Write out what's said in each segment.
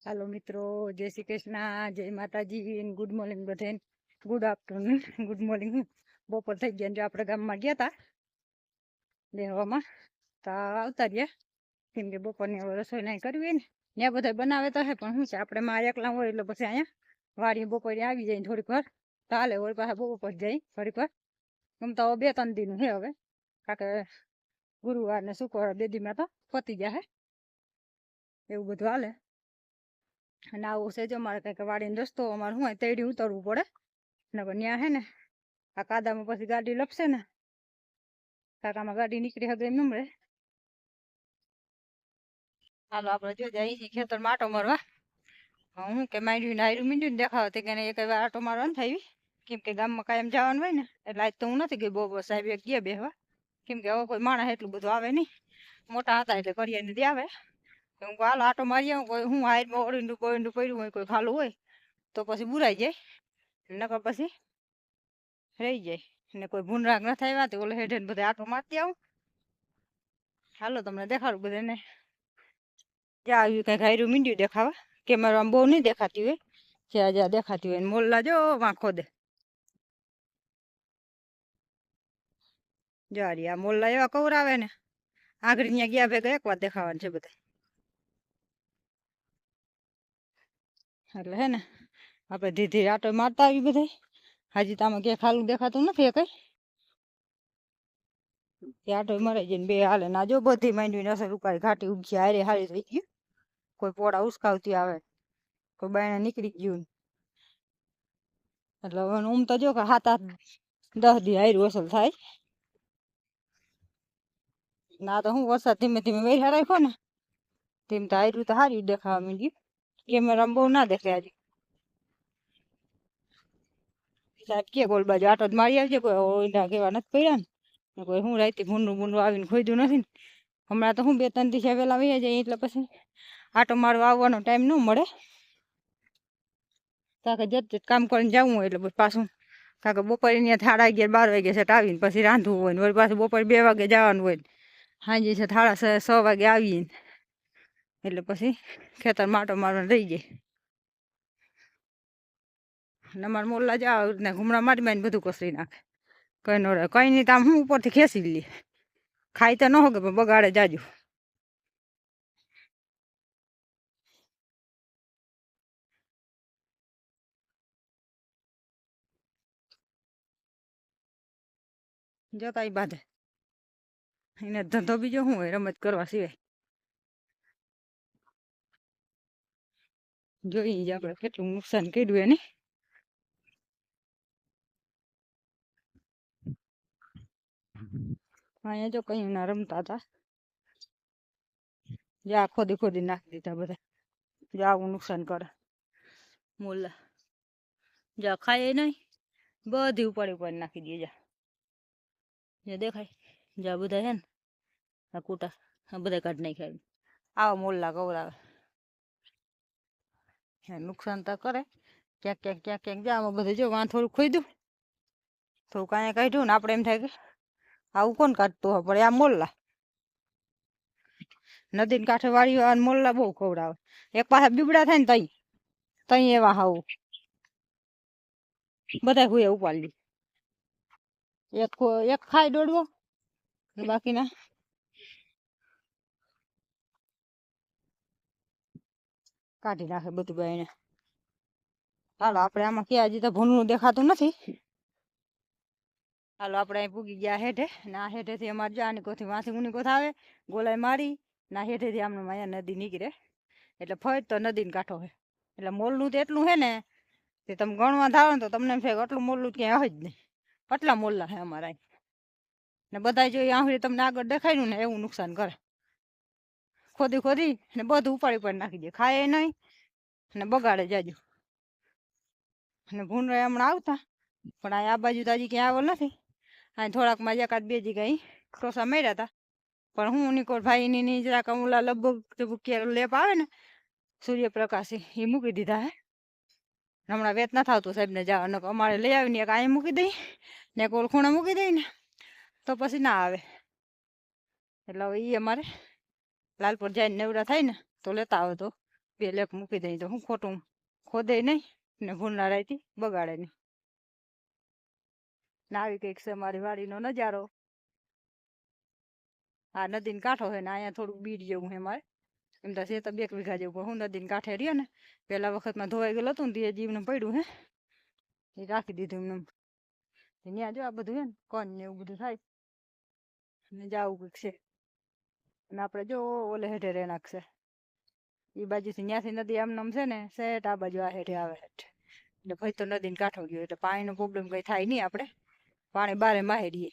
Hello मित्रों, जय श्री कृष्ण, जय माताजी, गुड मॉर्निंग बधाने, गुड आफ्टरनून, गुड मॉर्निंग। बपोर थई गया जो आपणे गाममां गया था लेवामां तो आवता रह्या केम के बपोरनी हवे रसोई नहीं करवी होय ने ત્યાં બધા બનાવે તો હે પણ શું છે આપણે માં એકલા હોય એટલે પછી અહીંયા વાડી બપોરે આવી જાય થોડીક વાર તો હાલે હોય પાછા બપોર જાય ઘડીક વાર એમ તો 2-3 દી નું હે હવે કારણ કે ગુરુવાર ને શુક્રવાર 2 દી માં તો પતી જાહે એવું બધું હાલે। અને આવું છે જો અમારે કંઈક વાડીનો રસ્તો અમારે શું હોય તેડી ઉતરવું પડે નકર ન્યા હે ને આ કાદામાં પછી ગાડી લપસે ને કાકામાં ગાડી નીકળી હગે એમ ન મળે। હાલો આપણે જો જાય છે ખેતરમાં આટો મારવા। હું કે માંડ્યું ને હાર્યું મીંડ્યું ને દેખાવ કે એક વાર આટો મારવા ન થાય કેમ કે ગામમાં કાયમ જવાનું હોય ને એટલે આજ તો હું નથી ગઈ બહુ સાહેબ એક ગયા બેહવા કેમ કે હવે કોઈ માણસ એટલું બધું આવે નહીં મોટા હતા એટલે કરીએ નથી આવે હું હાલો આટો મારી આવું કોઈ હું હાઈટમાં ઓળીનું બોઈનું પડ્યું હોય કોઈ ખાલું હોય તો પછી બુરાઈ જાય નકર પછી રહી જાય ને કોઈ ભૂનરાગ ન થાય તો ઓલે હેઠે બધા આટો મારતી આવું। હાલો તમને દેખાડું બધાને જ્યાં આવ્યું કંઈક હાર્યું મીંડ્યું દેખાવા કેમેરામાં બહુ નહીં દેખાતી હોય જ્યાં જ્યાં દેખાતી હોય મોલ્લા જો વાંખો દે જારી આ મોલ્લા એવા કવરાવે ને આગળ ત્યાં ગયા ભેગા એક વાર દેખાવાનું છે બધા એટલે હે ને આપણે ધીરે ધીરે આટો મારતા આવી બધા હાજી તો આમાં ક્યાંય ખાલું દેખાતું નથી કઈ આટો મરાઈ જઈને બે હાલે ના જો બધી માંડવીને અસર ઉપાડી ઘાટી ઉગી હારે હારી થઈ ગયું કોઈ પોડા ઉસકાવતી આવે કોઈ બાયણે નીકળી ગયું એટલે હવે ઊમ તો જો કે 7-8-10 દી હાર્યું અસર થાય ના તો હું વરસાદ ધીમે ધીમે વેરા રાખ્યો ને તેમ તો હાર્યું તો સારી દેખાવા માંડ્યું કેમેરામાં બહુ ના દેખાય હજી સાહેબ કે ગોલ બાજુ આટો જ મારી આવજે કોઈ ઓઈના કેવા નથી પડ્યા ને કોઈ હું રાતી ભૂંડું આવીને ખોઈદું નથી ને હમણાં તો હું 2-3 દિવસ વહેલા વહી જાય એટલે પછી આટો મારવા આવવાનો ટાઈમ ન મળે કાકે જત કામ કરીને જવું હોય એટલે પાછું કાકે બપોરે ત્યાં 11:30-12 વાગે સેટ આવીને પછી રાંધવું હોય ને વળી પાછું બપોરે 2 વાગે જવાનું હોય સાંજે છે 6:30 વાગે આવીને એટલે પછી ખેતરમાં આટો મારવાનું રહી જાય ને અમારા મોલ્લા જાવ ને ઘૂમણા મારી મારીને બધું કસરી નાખે કઈ ન રહે કઈ નહીં તો આમ હું ઉપરથી ખેંચી લઈએ ખાઈ તો ન હોગે પણ બગાડે જાજુ જતા બાંધે એને ધંધો બીજો શું હોય રમત કરવા સિવાય જોઈએ જ આપણે કેટલું નુકસાન કર્યું એને અહીંયા જો કઈ ના રમતા હતા જ્યાં ખોદી ખોદી નાખી દીધા બધા જો આવું નુકસાન કરે મોલ્લા જા ખાય નહીં બધી ઉપાડી ઉપાડી નાખી દે જા દેખાય જા બધા છે ને આ કૂટા આ બધા કાઢી નાખ્યા આવા મોલ્લા કવરાવે નુકસાન તો કરે ક્યાંક ક્યાંક ક્યાંક ક્યાંક જા આમાં બધું જો વાં થોડું ખોઈ થોડું કાંઈ કાઢ્યું ને આપણે એમ થાય કે આવું કોણ કાઢતું હોય પડે આ મોલ્લા નદીને કાંઠે વાળી મોલ્લા બહુ ખવડાવે એક પાસે બીબડા થાય ને તઈ એવા હાવું બધા હુએ ઉપાડી એક ખાઈ દોડવો બાકીના કાઢી નાખે બધું બાઈને હાલો આપણે આમાં ક્યાં હજી તો ભૂનનું દેખાતું નથી હાલો આપણે અહીં પૂગી ગયા હેઠે ને આ હેઠેથી અમારે જાની કોથી વાંથી ઊની કોથ આવે ગોલાઈ મારી ના હેઠેથી આમને અહીંયા નદી નીકળે એટલે ફરી તો નદીને કાંઠો હોય એટલે મોલનું તો એટલું હે ને તે તમે ગણવા ધારો ને તો તમને એમ થાય આટલું મોલનું ક્યાંય હોય જ નહીં આટલા મોલ્લા હે અમારા ને બધા જો આંગળી તમને આગળ દેખાયું ને એવું નુકસાન કરે ખોદી ખોદી ને બધું ઉપાડી નાખી દે ખાય નહીં ને બગાડે જાજુ ને ભૂનરા હમણાં આવતા પણ આ બાજુ તો હજી ક્યાંય આવેલ નથી અહીં થોડાકમાં જ 1-2 જગ્યાએ ખોસા મળ્યા હતા પણ હું નિકોલ ભાઈની જરાક ઓલા લગભગ લેપ આવે ને સૂર્યપ્રકાશ એ મૂકી દીધા હે હમણાં વેત ના થતું સાહેબને જવા અમારે લઈ આવીને એક અહીં મૂકી દઈ ને એક ઓળખુણા મૂકી દઈ ને તો પછી ના આવે એટલે હવે એ અમારે લાલપુર જઈને નેવડા થાય ને તો લેતા આવે તો બે લેપ મૂકી દઈ તો હું ખોટું ખોદે નહીં ને ભૂલના રાયથી બગાડે નહીં. ને આવી કંઈક છે મારી વાડીનો નજારો. આ નદીને કાંઠો છે ને અહીંયા થોડુંક બીડ જેવું છે મારે. એમ તો છે તો 2 વીઘા જેવું, પણ હું નદીને કાંઠે રહ્યો ને પેલા વખતમાં ધોવાઈ ગયેલું હતું ને તે જીવને પડ્યું હે એ રાખી દીધું એમને. ત્યાં જો આ બધું હે ને કોણ ને એવું બધું થાય ને જાવું કંઈક છે. અને આપણે જો ઓલે હેઠે રહેણાંક છે એ બાજુથી ત્યાંથી નદી આમ નામ છે ને સેટ આ બાજુ આ હેઠે આવે હેઠ. એટલે ભાઈ તો નદીને કાંઠો ગયો એટલે પાણીનો પ્રોબ્લેમ કંઈ થાય નહીં. આપણે પાણી બારે માહે રહીએ,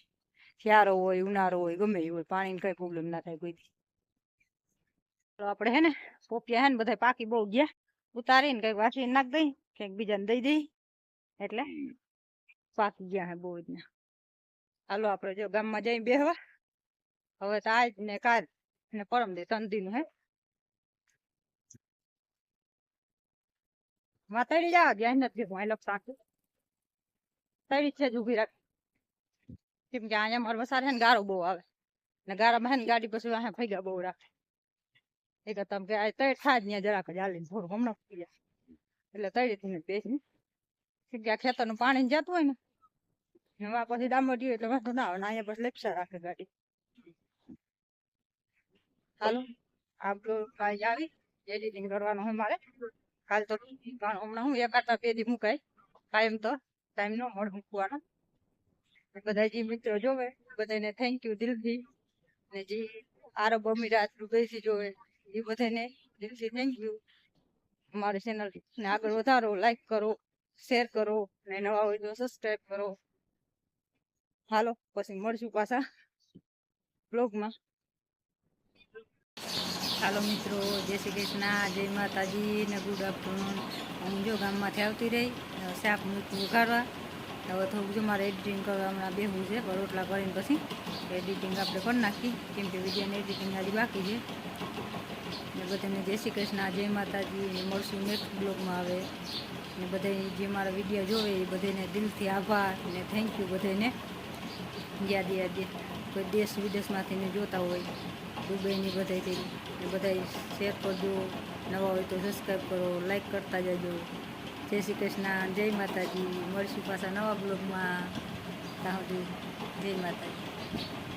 શિયાળો હોય ઉનાળો હોય ગમે એ હોય, પાણીને કંઈ પ્રોબ્લેમ ના થાય કોઈથી. તો આપણે હે ને પોપિયા હે ને બધા પાકી બહુ ગયા, ઉતારીને કંઈક વાસી નાખ દઈ કંઈક બીજાને દઈ દઈ એટલે પાકી ગયા હે બહુ જ. હાલો આપણે જો ગામમાં જઈ બેહવા. હવે તો આજ ને કાલ ને પરમ દે 3 દી નું હે. વાતડી જાવ ધ્યાન નથી હું લપ સાકું તળી છે જ ઊભી રાખ. કેમ કે અહીંયા મારો વસાર છે ને ગારો બહુ આવે ને ગારામાં હે ને ગાડી પછી અહીંયા ભેગા બહુ રાખે. એક તમે કે આ તળ થાય ત્યાં જરાક જ હાલીને થોડું હમણાં પી જાય એટલે તળીથી ને બેસી. કેમ કે આ ખેતરનું પાણી જતું હોય ને એમાં પછી ડામોડ્યું એટલે વાંધો ના આવે ને અહીંયા પછી લેપસા રાખે ગાડી. હાલો આપણું કાંઈ આવી એડિટિંગ કરવાનું હોય મારે. કાલ તો હમણાં હું 1 આટા 2 દી મુકાય, કાયમ તો ટાઈમ ન મળે મૂકવાનો. બધા જે મિત્રો જોવે બધાને થેન્ક યુ દિલથી. ને જે આરબ અમીરાત દુબઈથી જોવે એ બધાને દિલથી થેન્ક યુ. અમારી ચેનલ ને આગળ વધારો, લાઈક કરો, શેર કરો ને નવા હોય તો સબસ્ક્રાઈબ કરો. હાલો પછી મળશું પાછા બ્લોગમાં. હાલો મિત્રો, જય શ્રી કૃષ્ણ, જય માતાજી ને ગુડ આફ્ટરનૂન. હું જો ગામમાંથી આવતી રહી શાક મૂકવું ઉઘાડવા. હવે થોડુંક જો મારે એડિટિંગ કરવા હમણાં બેહવું છે, પણ રોટલા કરીને પછી એડિટિંગ આપણે કરી નાખી કેમ કે વિડીયોને એડિટિંગ હજી બાકી છે. ને બધાને જય શ્રી કૃષ્ણ, જય માતાજી. મળશું નેક્સ્ટ બ્લોગમાં. આવે ને બધા જે મારા વિડીયો જોવે એ બધાને દિલથી આભાર ને થેન્ક યુ. બધાને યાદ કોઈ દેશ વિદેશમાંથી ને જોતા હોય દુબઈની બધાથી ને બધા શેર કરજો. નવા હોય તો સબસ્ક્રાઈબ કરો, લાઈક કરતા જજો. જય શ્રી કૃષ્ણ, જય માતાજી. મળશું પાછા નવા બ્લોગમાં. ત્યાં સુધી જય માતાજી.